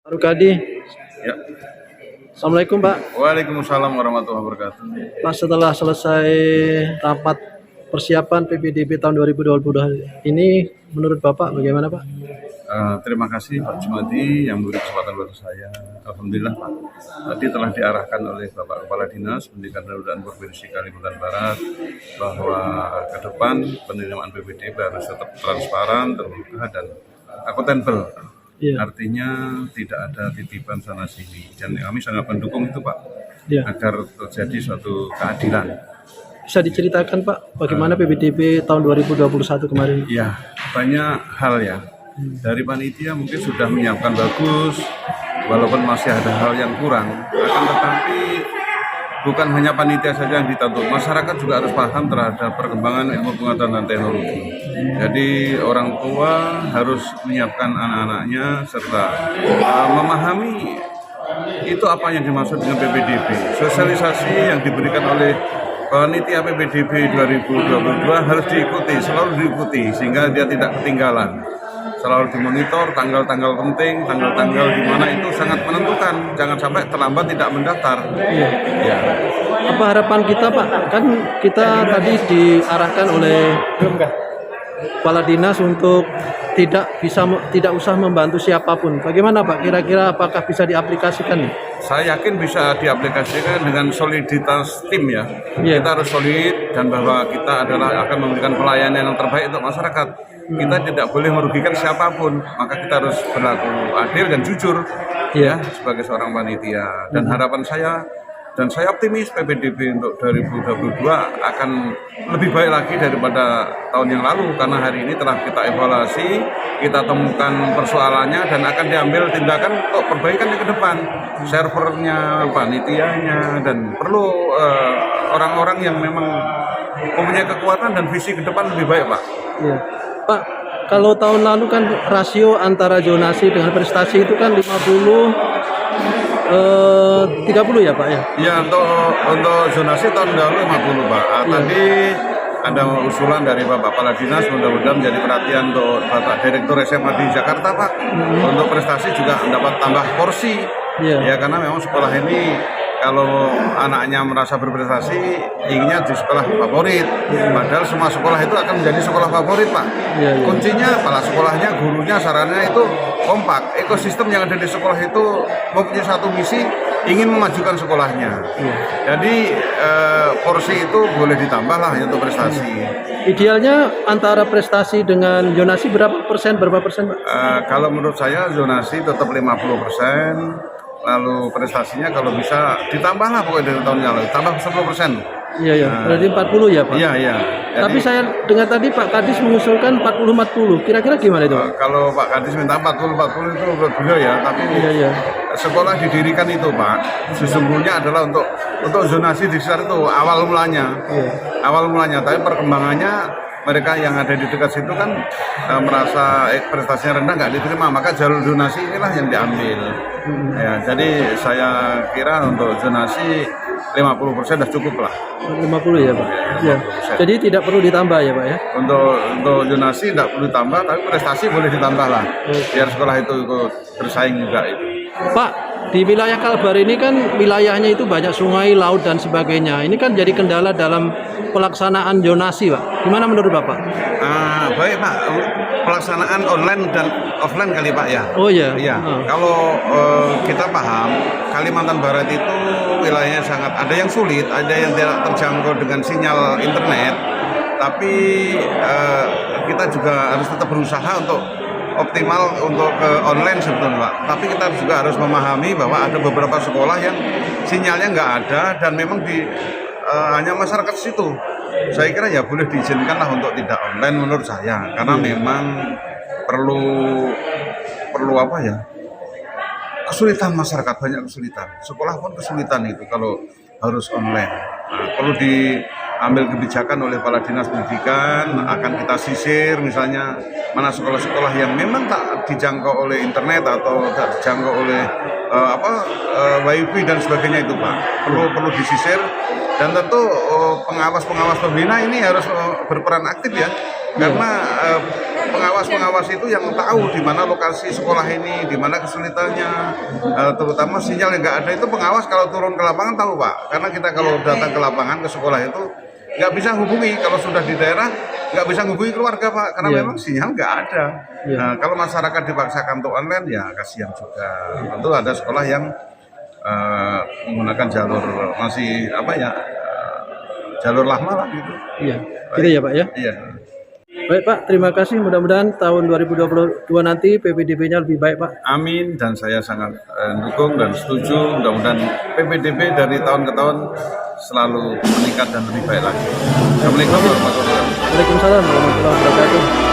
Rukadi. Ya. Assalamualaikum Pak. Waalaikumsalam warahmatullahi wabarakatuh. Pak, setelah selesai rapat persiapan PPDB tahun 2022 ini, menurut Bapak bagaimana Pak? Terima kasih Pak Jumadi yang memberi kesempatan kepada saya. Alhamdulillah Pak. Tadi telah diarahkan oleh Bapak Kepala Dinas Pendidikan dan Kebudayaan Provinsi Kalimantan Barat bahwa ke depan penerimaan PPDB harus tetap transparan, terbuka dan akuntabel. Iya. Artinya tidak ada titipan sana sini. Dan kami sangat mendukung itu Pak, Iya. agar terjadi suatu keadilan. Bisa diceritakan Pak, bagaimana PPDB tahun 2021 kemarin? Ya, banyak hal ya. Dari panitia mungkin sudah menyiapkan bagus, walaupun masih ada hal yang kurang. Akan tetapi bukan hanya panitia saja yang dituntut, masyarakat juga harus paham terhadap perkembangan ilmu pengetahuan dan teknologi. Jadi orang tua harus menyiapkan anak-anaknya serta memahami itu apa yang dimaksud dengan PPDB. Sosialisasi yang diberikan oleh panitia PPDB 2022 harus diikuti, selalu diikuti sehingga dia tidak ketinggalan. Selalu dimonitor tanggal-tanggal penting, tanggal-tanggal di mana itu sangat menentukan. Jangan sampai terlambat tidak mendaftar. Iya. Ya. Apa harapan kita Pak? Kan kita tadi diarahkan oleh Kepala Dinas untuk tidak usah membantu siapapun. Bagaimana Pak? Kira-kira apakah bisa diaplikasikan nih? Saya yakin bisa diaplikasikan dengan soliditas tim ya. Iya. Kita harus solid dan bahwa kita adalah akan memberikan pelayanan yang terbaik untuk masyarakat. Kita tidak boleh merugikan siapapun, maka kita harus berlaku adil dan jujur ya sebagai seorang panitia. Dan harapan saya dan saya optimis PPDB untuk 2022 akan lebih baik lagi daripada tahun yang lalu karena hari ini telah kita evaluasi, kita temukan persoalannya dan akan diambil tindakan untuk perbaikan di ke depan. Servernya, panitianya dan perlu orang-orang yang memang mempunyai kekuatan dan visi ke depan lebih baik Pak. Iya. Pak, kalau tahun lalu kan rasio antara zonasi dengan prestasi itu kan 30 ya Pak ya? Ya, untuk zonasi tahun lalu 50 Pak. Tadi ada usulan dari Bapak Kepala Dinas, mudah-mudahan menjadi perhatian untuk Bapak Direktur SMA di Jakarta Pak. Untuk prestasi juga mendapat tambah porsi. Ya karena memang sekolah ini kalau anaknya merasa berprestasi inginnya di sekolah favorit. Padahal semua sekolah itu akan menjadi sekolah favorit Pak. Kuncinya kepala sekolahnya, gurunya, sarannya itu kompak. Ekosistem yang ada di sekolah itu mempunyai satu misi, ingin memajukan sekolahnya. Jadi porsi itu boleh ditambah lah untuk prestasi. Idealnya antara prestasi dengan zonasi berapa persen Pak? Kalau menurut saya zonasi tetap 50%. Lalu prestasinya kalau bisa ditambah lah pokoknya dari tahun yang lalu, tambah 10%. Iya, berarti 40 ya Pak? Iya. Jadi, tapi saya dengar tadi Pak Kadis mengusulkan 40-40, kira-kira gimana itu? Kalau Pak Kadis minta 40-40 itu menurut beliau ya, tapi sekolah didirikan itu Pak, sesungguhnya adalah untuk zonasi di sekitar itu awal mulanya. Awal mulanya, tapi perkembangannya mereka yang ada di dekat situ kan merasa prestasinya rendah nggak diterima, maka jalur zonasi inilah yang diambil. Ya, jadi saya kira untuk zonasi 50% sudah cukup lah. 50 ya Pak? Ya. Jadi tidak perlu ditambah ya Pak ya? Untuk zonasi tidak perlu ditambah, tapi prestasi boleh ditambah lah. Biar sekolah itu ikut bersaing juga itu. Pak, di wilayah Kalbar ini kan wilayahnya itu banyak sungai, laut dan sebagainya. Ini kan jadi kendala dalam pelaksanaan zonasi Pak. Gimana menurut Bapak? Baik Pak, pelaksanaan online dan offline kali Pak ya. Oh iya. Iya. Kalau kita paham Kalimantan Barat itu wilayahnya sangat ada yang sulit, ada yang tidak terjangkau dengan sinyal internet. Tapi kita juga harus tetap berusaha untuk optimal untuk ke online sebetulnya Pak. Tapi kita juga harus memahami bahwa ada beberapa sekolah yang sinyalnya nggak ada dan memang hanya masyarakat situ. Saya kira ya boleh diizinkan lah untuk tidak online menurut saya, karena memang perlu apa ya? Kesulitan masyarakat, banyak kesulitan. Sekolah pun kesulitan itu kalau harus online. Perlu diambil kebijakan oleh Kepala Dinas Pendidikan, akan kita sisir misalnya mana sekolah-sekolah yang memang tak dijangkau oleh internet atau tak dijangkau oleh wifi dan sebagainya itu Pak. Perlu disisir dan tentu pengawas pembina ini harus berperan aktif ya. Karena pengawas pengawas-pengawas itu yang tahu di mana lokasi sekolah ini, di mana kesulitannya, terutama sinyal yang nggak ada itu pengawas kalau turun ke lapangan tahu Pak, karena kita kalau datang ke lapangan ke sekolah itu nggak bisa hubungi, kalau sudah di daerah nggak bisa hubungi keluarga Pak, karena memang sinyal nggak ada. Nah, kalau masyarakat dipaksakan untuk online ya kasihan juga. Tentu ada sekolah yang menggunakan jalur masih jalur lama lah gitu. Iya, gitu ya Pak ya. Iya. Baik Pak, terima kasih. Mudah-mudahan tahun 2022 nanti PPDB-nya lebih baik Pak. Amin, dan saya sangat dukung dan setuju. Mudah-mudahan PPDB dari tahun ke tahun selalu meningkat dan lebih baik lagi. Assalamualaikum warahmatullahi wabarakatuh. Waalaikumsalam warahmatullahi wabarakatuh.